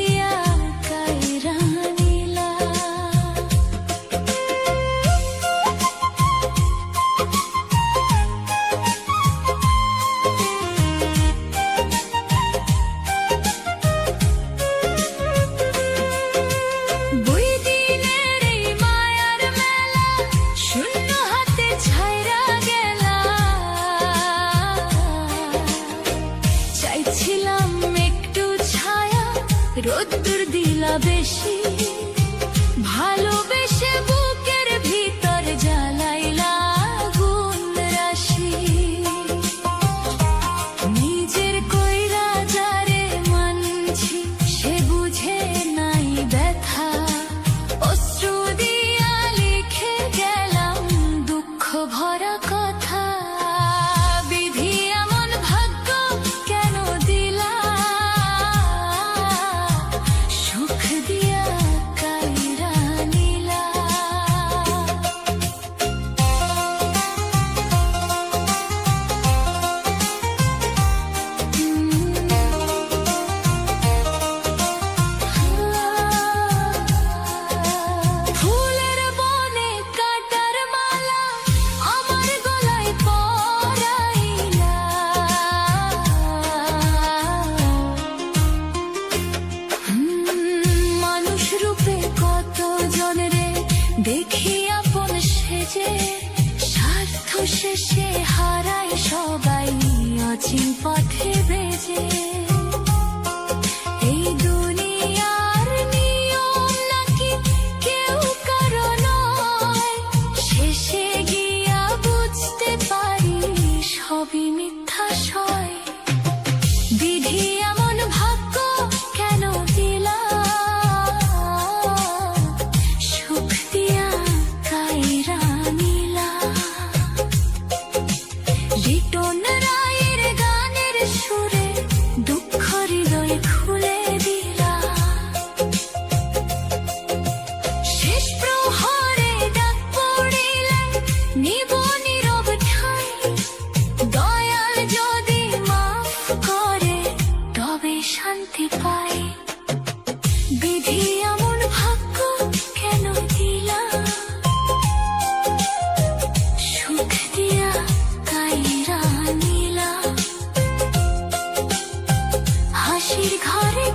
দিয়া কায়রা নিলা। দুই দিনের এই মায়ার মেলা শূন্য হাতে ছাইরা গেলা। চাইছিলাম একটু ছায়া, রোদ্দুর দিলা বেশি, ভালোবেসে বুকের ভিতর জ্বালাইলা আগুন রাশি। নিজের কইরা যারে মানছি সে বুঝে নাই ব্যথা, অশ্রু দিয়া লিখে গেলাম দুঃখ ভরা কথা। বিধি এমন ভাগ্য কেন দিলা, সুখ দিয়া কায়রা নিলা। ফুলের বনে কাটার মালা আমার গলায় পরাইলা। মানুষ রূপে কত জনরে দেখি আপন সেজে, স্বার্থ শেষে হারাই সবাই অচিন পথে বেজে। এই দুনিয়ার নিয়ম নাকি কেউ কারো নয়, শেষে গিয়া বুঝতে পারি সবই মিথ্যা সয়। বিধি এমন ভাগ্য কেন দিলা, সুখ দিয়া কায়রা নিলা। রিটন রায়ের গানের সুরে দুঃখ হৃদয় খুলে দিলা। শেষ প্রহরে ডাক পড়িলে নিব নীরব ঠাই, দয়াল যদি মাফ করে তবে শান্তি পাই। বিধি এমন ভাগ্য কেন দিলা, সুখ দিয়া কায়রা নিলা। হাসির ঘরে